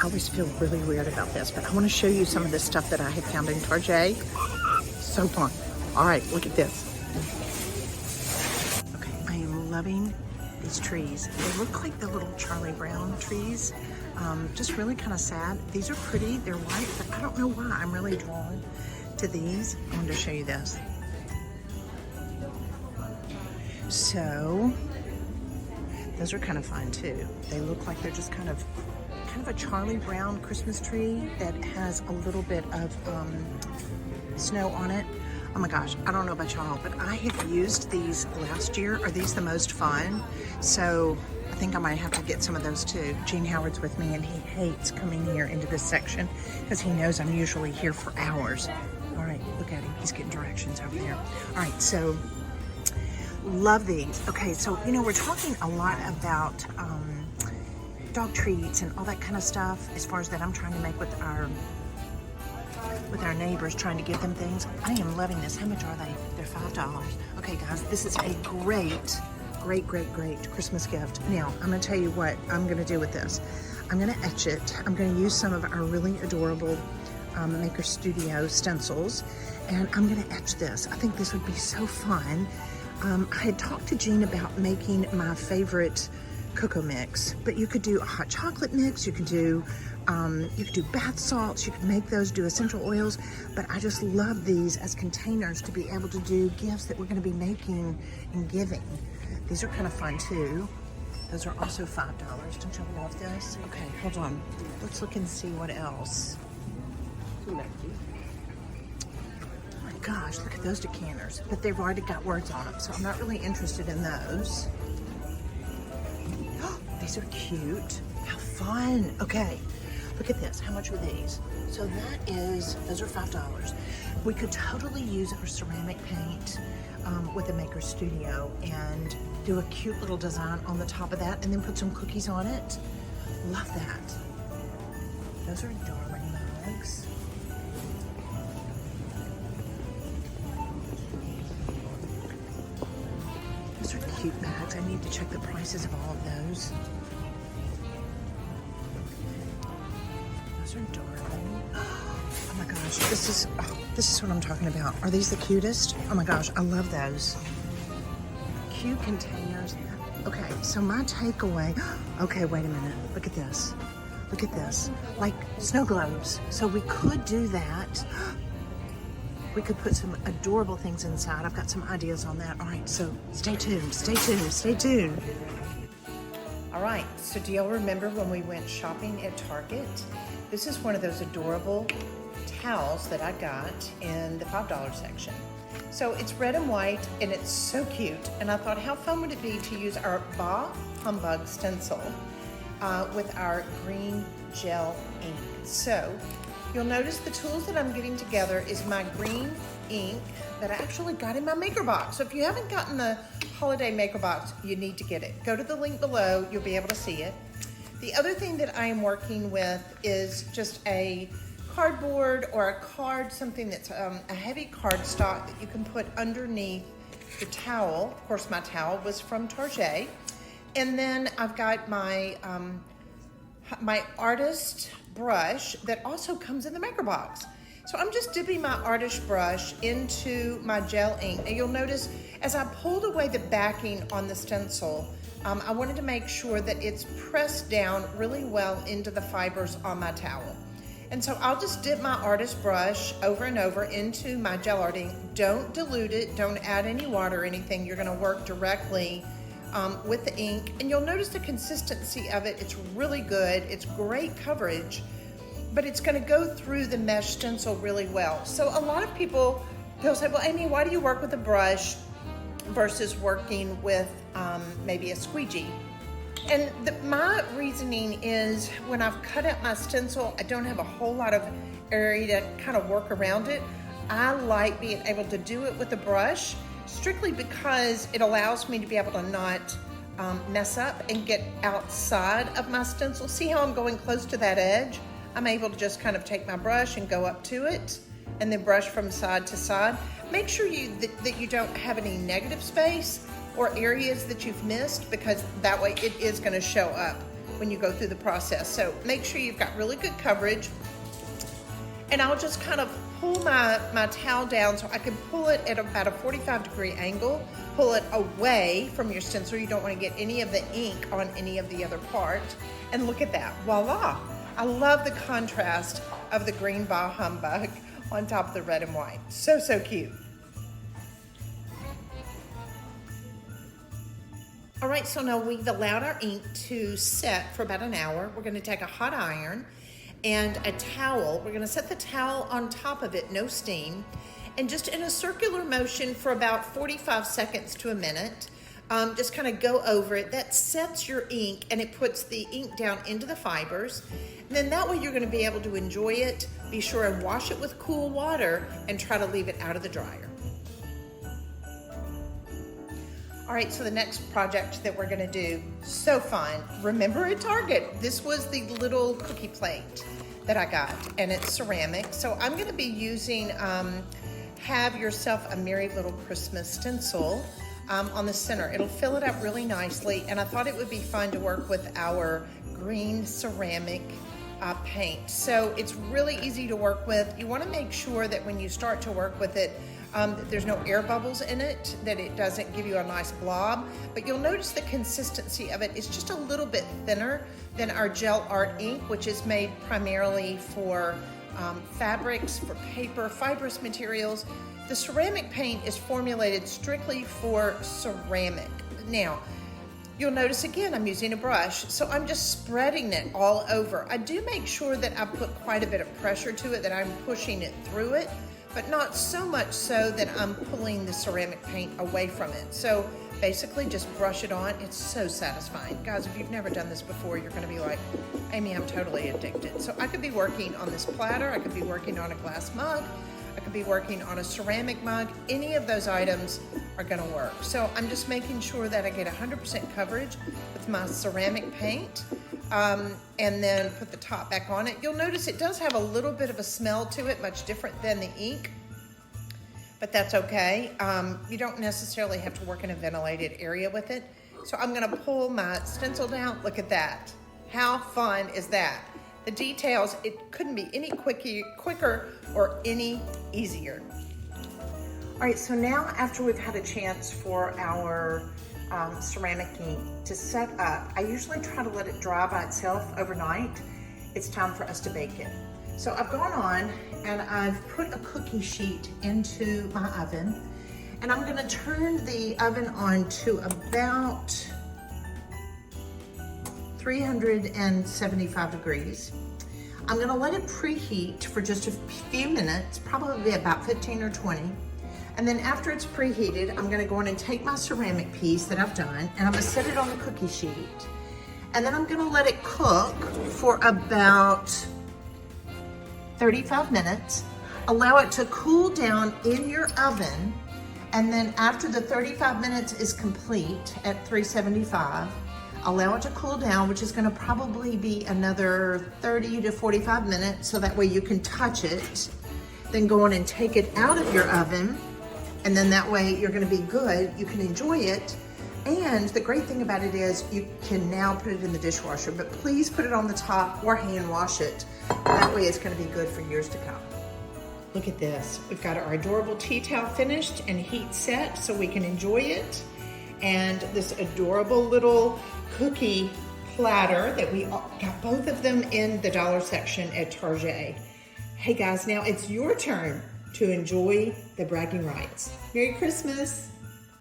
always feel really weird about this, but I want to show you some of the stuff that I have found in Target. So fun. All right, look at this. Okay, I am loving these trees. They look like the little Charlie Brown trees. Just really kind of sad. These are pretty, they're white, but I don't know why I'm really drawn to these. I wanted to show you this. So, those are kind of fun too. They look like they're just kind of a Charlie Brown Christmas tree that has a little bit of snow on it. Oh my gosh, I don't know about y'all, but I have used these last year. Are these the most fun? So I think I might have to get some of those too. Gene Howard's with me and he hates coming here into this section because he knows I'm usually here for hours. All right, look at him. He's getting directions over there. All right, so love these. Okay, so you know, we're talking a lot about dog treats and all that kind of stuff as far as that I'm trying to make with our neighbors, trying to give them things. I am loving this. How much are they? They're $5. Okay guys, this is a great Christmas gift. Now, I'm gonna tell you what I'm gonna do with this. I'm gonna etch it. I'm gonna use some of our really adorable Maker Studio stencils, and I'm gonna etch this. I think this would be so fun. I had talked to Jean about making my favorite cocoa mix, but you could do a hot chocolate mix, you could do bath salts, you could make those, do essential oils, but I just love these as containers to be able to do gifts that we're gonna be making and giving. These are kind of fun too. Those are also $5. Don't you love this? Okay, hold on. Let's look and see what else. Oh my gosh, look at those decanters. But they've already got words on them, so I'm not really interested in those. These are cute. How fun. Okay, look at this. How much are these? So those are $5. We could totally use our ceramic paint with the Maker Studio and do a cute little design on the top of that and then put some cookies on it. Love that. Those are darling mugs. Those are cute bags. I need to check the prices of all of those. Those are darling. Oh my gosh, this is what I'm talking about. Are these the cutest? Oh my gosh, I love those. Cute containers. Okay, so my takeaway, okay, wait a minute. Look at this. Look at this. Like snow globes. So we could do that. We could put some adorable things inside. I've got some ideas on that. All right, so stay tuned, stay tuned, stay tuned. All right, so do y'all remember when we went shopping at Target? This is one of those adorable towels that I got in the $5 section. So it's red and white and it's so cute. And I thought, how fun would it be to use our Bah Humbug stencil with our green gel ink. So you'll notice the tools that I'm getting together is my green ink that I actually got in my maker box. So if you haven't gotten the holiday maker box, you need to get it. Go to the link below, you'll be able to see it. The other thing that I am working with is just a cardboard or a card, something that's a heavy cardstock that you can put underneath the towel. Of course, my towel was from Target. And then I've got my my artist brush that also comes in the maker box. So I'm just dipping my artist brush into my gel ink. And you'll notice as I pulled away the backing on the stencil, I wanted to make sure that it's pressed down really well into the fibers on my towel. And so I'll just dip my artist brush over and over into my gel art ink. Don't dilute it, don't add any water or anything. You're gonna work directly with the ink. And you'll notice the consistency of it. It's really good, it's great coverage, but it's gonna go through the mesh stencil really well. So a lot of people, they'll say, well, Amy, why do you work with a brush versus working with maybe a squeegee? And my reasoning is when I've cut out my stencil, I don't have a whole lot of area to kind of work around it. I like being able to do it with a brush strictly because it allows me to be able to not mess up and get outside of my stencil. See how I'm going close to that edge? I'm able to just kind of take my brush and go up to it and then brush from side to side. Make sure that you don't have any negative space or areas that you've missed, because that way it is going to show up when you go through the process. So make sure you've got really good coverage. And I'll just kind of pull my towel down so I can pull it at about a 45-degree angle, pull it away from your stencil. You don't want to get any of the ink on any of the other parts. And look at that, voila. I love the contrast of the green bah humbug on top of the red and white. So, so cute. All right, so now we've allowed our ink to set for about an hour. We're gonna take a hot iron and a towel. We're gonna set the towel on top of it, no steam, and just in a circular motion for about 45 seconds to a minute, just kind of go over it. That sets your ink and it puts the ink down into the fibers. And then that way you're gonna be able to enjoy it. Be sure and wash it with cool water and try to leave it out of the dryer. All right, so the next project that we're gonna do, so fun. Remember at Target, this was the little cookie plate that I got, and it's ceramic. So I'm gonna be using Have Yourself a Merry Little Christmas stencil on the center. It'll fill it up really nicely, and I thought it would be fun to work with our green ceramic paint. So it's really easy to work with. You wanna make sure that when you start to work with it, there's no air bubbles in it, that it doesn't give you a nice blob, but you'll notice the consistency of it is just a little bit thinner than our gel art ink, which is made primarily for fabrics, for paper, fibrous materials. The ceramic paint is formulated strictly for ceramic. Now, you'll notice again, I'm using a brush, so I'm just spreading it all over. I do make sure that I put quite a bit of pressure to it, that I'm pushing it through it, but not so much so that I'm pulling the ceramic paint away from it. So basically just brush it on. It's so satisfying. Guys, if you've never done this before, you're gonna be like, Amy, I'm totally addicted. So I could be working on this platter, I could be working on a glass mug, I could be working on a ceramic mug. Any of those items are gonna work. So I'm just making sure that I get 100% coverage with my ceramic paint. And then put the top back on it. You'll notice it does have a little bit of a smell to it, much different than the ink, but that's okay. You don't necessarily have to work in a ventilated area with it. So I'm gonna pull my stencil down. Look at that. How fun is that? The details, it couldn't be any quicker or any easier. All right, so now after we've had a chance for our ceramic ink to set up, I usually try to let it dry by itself overnight. It's time for us to bake it. So I've gone on and I've put a cookie sheet into my oven, and I'm gonna turn the oven on to about 375 degrees. I'm gonna let it preheat for just a few minutes, probably about 15 or 20. And then after it's preheated, I'm gonna go in and take my ceramic piece that I've done, and I'm gonna set it on the cookie sheet. And then I'm gonna let it cook for about 35 minutes. Allow it to cool down in your oven. And then after the 35 minutes is complete at 375, allow it to cool down, which is gonna probably be another 30 to 45 minutes, so that way you can touch it. Then go on and take it out of your oven. And then that way you're gonna be good, you can enjoy it. And the great thing about it is you can now put it in the dishwasher, but please put it on the top or hand wash it. That way it's gonna be good for years to come. Look at this. We've got our adorable tea towel finished and heat set so we can enjoy it. And this adorable little cookie platter that we got both of them in the dollar section at Target. Hey guys, now it's your turn to enjoy the bragging rights. Merry Christmas.